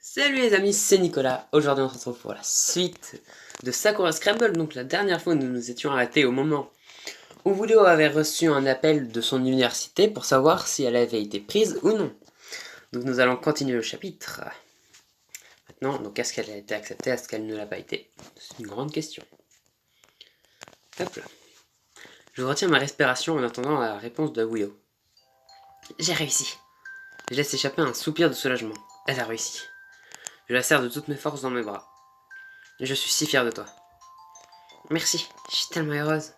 Salut les amis, c'est Nicolas. Aujourd'hui on se retrouve pour la suite de Sakura Scramble. Donc la dernière fois nous nous étions arrêtés au moment où Willow avait reçu un appel de son université pour savoir si elle avait été prise ou non. Donc nous allons continuer le chapitre. Maintenant, donc est-ce qu'elle a été acceptée, est-ce qu'elle ne l'a pas été? C'est une grande question. Hop là. Je retiens ma respiration en attendant la réponse de Willow. J'ai réussi. Je laisse échapper un soupir de soulagement. Elle a réussi. Je la serre de toutes mes forces dans mes bras. Je suis si fier de toi. Merci, je suis tellement heureuse.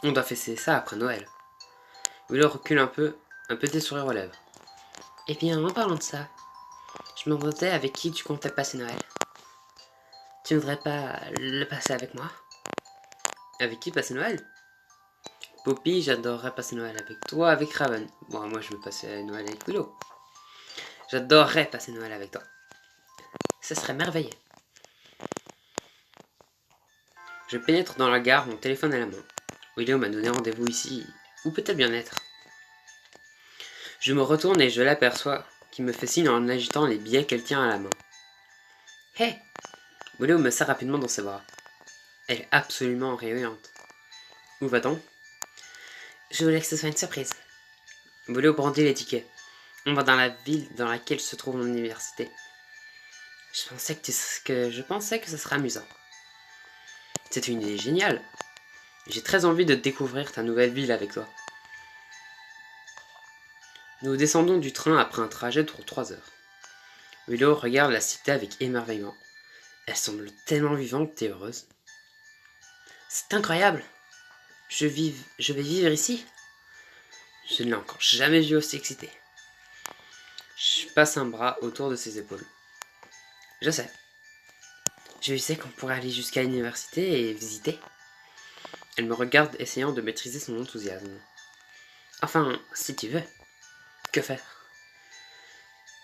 On doit fêter ça après Noël. Willow recule un petit sourire aux lèvres. Eh bien, en parlant de ça, je me demandais avec qui tu comptais passer Noël. Tu ne voudrais pas le passer avec moi? Avec qui passer Noël? Poppy, j'adorerais passer Noël avec toi, avec Raven. Bon, moi je veux passer Noël avec Willow. J'adorerais passer Noël avec toi. Ce serait merveilleux. Je pénètre dans la gare, mon téléphone à la main. Willow m'a donné rendez-vous ici. Où peut-elle bien être? Je me retourne et je l'aperçois, qui me fait signe en agitant les billets qu'elle tient à la main. Hé hey! Willow me serre rapidement dans ses bras. Elle est absolument rayonnante. Où va-t-on? Je voulais que ce soit une surprise. Willow brandit les tickets. On va dans la ville dans laquelle se trouve mon université. Je pensais que ce serait amusant. C'est une idée géniale. J'ai très envie de découvrir ta nouvelle ville avec toi. Nous descendons du train après un trajet de 3 heures. Willow regarde la cité avec émerveillement. Elle semble tellement vivante et heureuse. C'est incroyable. Je vais vivre ici. Je ne l'ai encore jamais vue aussi excitée. Je passe un bras autour de ses épaules. Je sais. Je sais qu'on pourrait aller jusqu'à l'université et visiter. Elle me regarde essayant de maîtriser son enthousiasme. Enfin, si tu veux. Que faire?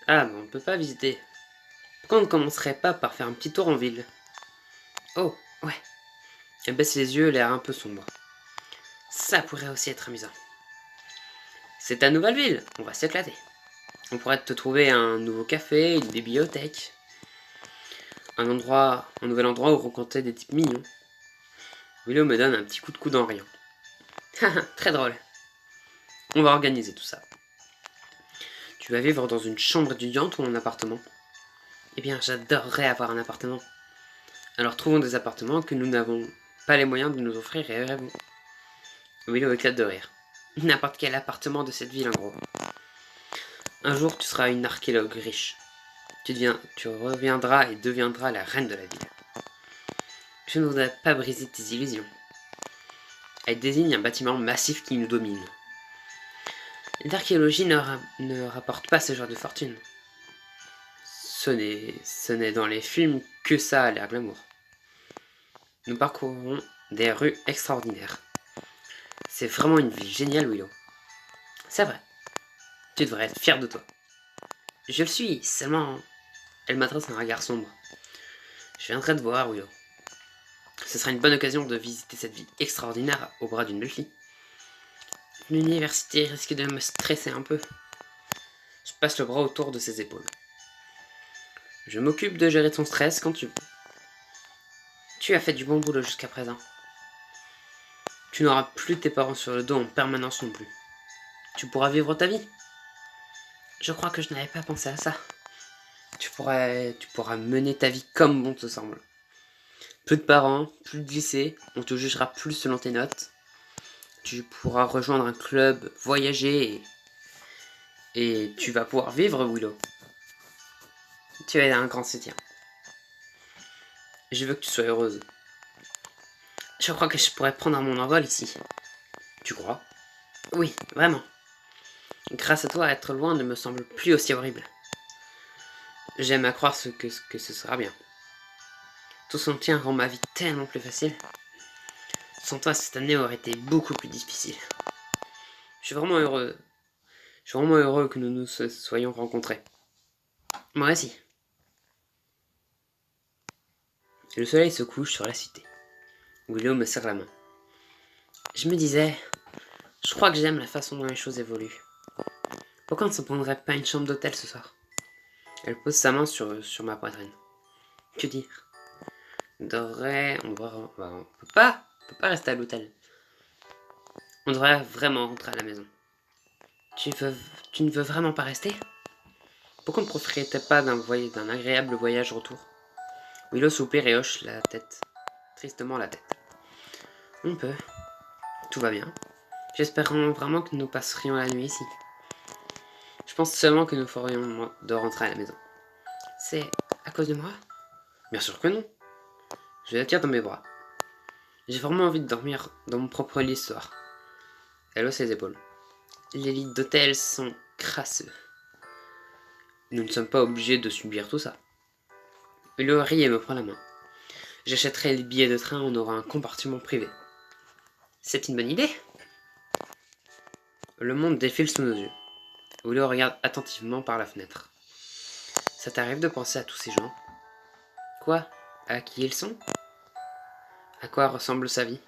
Ah, mais on ne peut pas visiter. Pourquoi on ne commencerait pas par faire un petit tour en ville? Oh, ouais. Elle baisse les yeux, l'air un peu sombre. Ça pourrait aussi être amusant. C'est ta nouvelle ville, on va s'éclater. On pourrait te trouver un nouveau café, une bibliothèque, un nouvel endroit où rencontrer des types mignons. Willow me donne un petit coup de coude en riant. Très drôle. On va organiser tout ça. Tu vas vivre dans une chambre étudiante ou un appartement? Eh bien, j'adorerais avoir un appartement. Alors trouvons des appartements que nous n'avons pas les moyens de nous offrir et rêvons. Willow éclate de rire. N'importe quel appartement de cette ville en gros. Un jour, tu seras une archéologue riche. Tu reviendras et deviendras la reine de la ville. Je ne voudrais pas briser tes illusions. Elle désigne un bâtiment massif qui nous domine. L'archéologie ne rapporte pas ce genre de fortune. Ce n'est dans les films que ça a l'air glamour. Nous parcourrons des rues extraordinaires. C'est vraiment une ville géniale, Willow. C'est vrai. Tu devrais être fier de toi. Je le suis, seulement... Elle m'adresse un regard sombre. Je viendrai te voir, Willow. Ce sera une bonne occasion de visiter cette ville extraordinaire au bras d'une belle fille. L'université risque de me stresser un peu. Je passe le bras autour de ses épaules. Je m'occupe de gérer ton stress quand tu veux. Tu as fait du bon boulot jusqu'à présent. Tu n'auras plus tes parents sur le dos en permanence non plus. Tu pourras vivre ta vie. Je crois que je n'avais pas pensé à ça. Tu pourras mener ta vie comme bon te semble. Plus de parents, plus de lycée, on te jugera plus selon tes notes. Tu pourras rejoindre un club, voyager et tu vas pouvoir vivre, Willow. Tu es un grand soutien. Je veux que tu sois heureuse. Je crois que je pourrais prendre mon envol ici. Tu crois? Oui, vraiment. Grâce à toi, être loin ne me semble plus aussi horrible. J'aime à croire que ce sera bien. Tout son tien rend ma vie tellement plus facile. Sans toi, cette année aurait été beaucoup plus difficile. Je suis vraiment heureux. Je suis vraiment heureux que nous nous soyons rencontrés. Moi aussi. Le soleil se couche sur la cité. Willow me serre la main. Je me disais, je crois que j'aime la façon dont les choses évoluent. Pourquoi on ne se prendrait pas une chambre d'hôtel ce soir? Elle pose sa main sur ma poitrine. Que dire? On peut pas rester à l'hôtel. On devrait vraiment rentrer à la maison. Tu ne veux vraiment pas rester? Pourquoi ne profiterais-tu pas d'un agréable voyage retour? Willow soupire et hoche la tête. Tristement la tête. On peut. Tout va bien. J'espère vraiment que nous passerions la nuit ici. Je pense seulement que nous ferions de rentrer à la maison. C'est à cause de moi? Bien sûr que non. Je la tire dans mes bras. J'ai vraiment envie de dormir dans mon propre lit ce soir. Elle hausse ses épaules. Les lits d'hôtel sont crasseux. Nous ne sommes pas obligés de subir tout ça. Willow rit et me prend la main. J'achèterai les billets de train, on aura un compartiment privé. C'est une bonne idée. Le monde défile sous nos yeux. Willow regarde attentivement par la fenêtre. Ça t'arrive de penser à tous ces gens? Quoi? À qui ils sont? À quoi ressemble sa vie?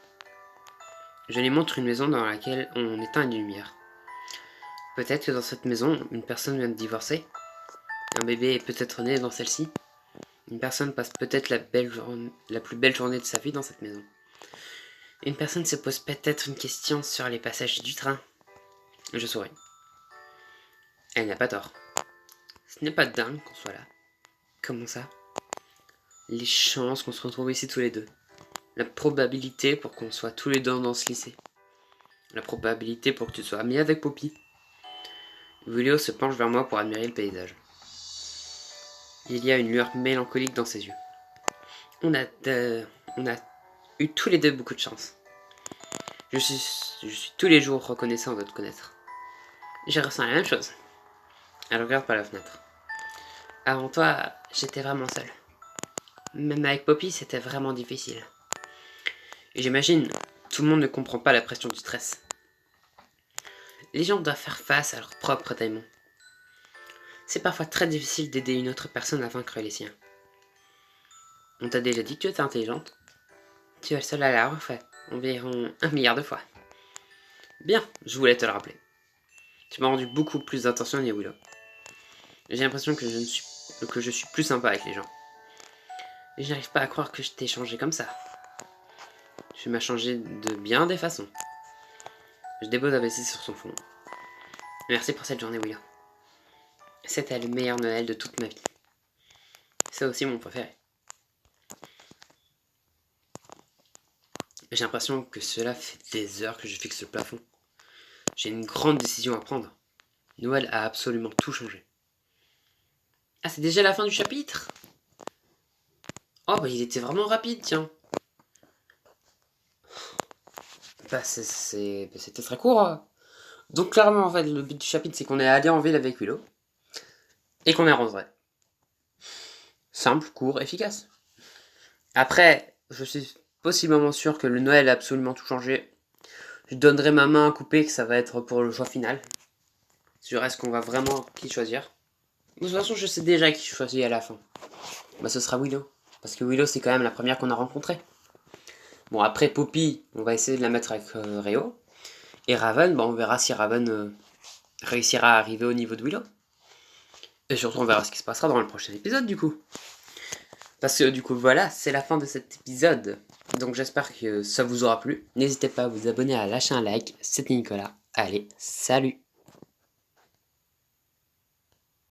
Je lui montre une maison dans laquelle on éteint les lumières. Peut-être que dans cette maison, une personne vient de divorcer. Un bébé est peut-être né dans celle-ci. Une personne passe peut-être la plus belle journée de sa vie dans cette maison. Une personne se pose peut-être une question sur les passages du train. Je souris. Elle n'a pas tort. Ce n'est pas dingue qu'on soit là. Comment ça? Les chances qu'on se retrouve ici tous les deux. La probabilité pour qu'on soit tous les deux dans ce lycée. La probabilité pour que tu sois ami avec Poppy. Willow se penche vers moi pour admirer le paysage. Il y a une lueur mélancolique dans ses yeux. On a eu tous les deux beaucoup de chance. Je suis tous les jours reconnaissant de te connaître. Je ressens la même chose. Elle regarde par la fenêtre. Avant toi, j'étais vraiment seule. Même avec Poppy, c'était vraiment difficile. Et j'imagine, tout le monde ne comprend pas la pression du stress. Les gens doivent faire face à leurs propres démons. C'est parfois très difficile d'aider une autre personne à vaincre les siens. On t'a déjà dit que tu étais intelligente? Tu es le seul à l'avoir fait, environ 1 milliard de fois. Bien, je voulais te le rappeler. Tu m'as rendu beaucoup plus attentionné, Willow. J'ai l'impression que je suis plus sympa avec les gens. Et je n'arrive pas à croire que je t'ai changé comme ça. Tu m'as changé de bien des façons. Je dépose la vessie sur son front. Merci pour cette journée, Willow. C'était le meilleur Noël de toute ma vie. C'est aussi mon préféré. J'ai l'impression que cela fait des heures que je fixe le plafond. J'ai une grande décision à prendre. Noël a absolument tout changé. Ah, c'est déjà la fin du chapitre? Oh, bah il était vraiment rapide, tiens. Bah c'était très court. Donc clairement, en fait, le but du chapitre, c'est qu'on est allé en ville avec Willow. Et qu'on est rentré. Simple, court, efficace. Après, je suis possiblement sûr que le Noël a absolument tout changé. Je donnerai ma main à couper, que ça va être pour le choix final. Sur est-ce qu'on va vraiment qui choisir. De toute façon, je sais déjà qui choisit à la fin. Bah ce sera Willow. Parce que Willow, c'est quand même la première qu'on a rencontrée. Bon, après Poppy, on va essayer de la mettre avec Réo. Et Raven, bah on verra si Raven réussira à arriver au niveau de Willow. Et surtout, on verra ce qui se passera dans le prochain épisode, du coup. Parce que du coup, voilà, c'est la fin de cet épisode. Donc j'espère que ça vous aura plu. N'hésitez pas à vous abonner, à lâcher un like. C'était Nicolas. Allez, salut!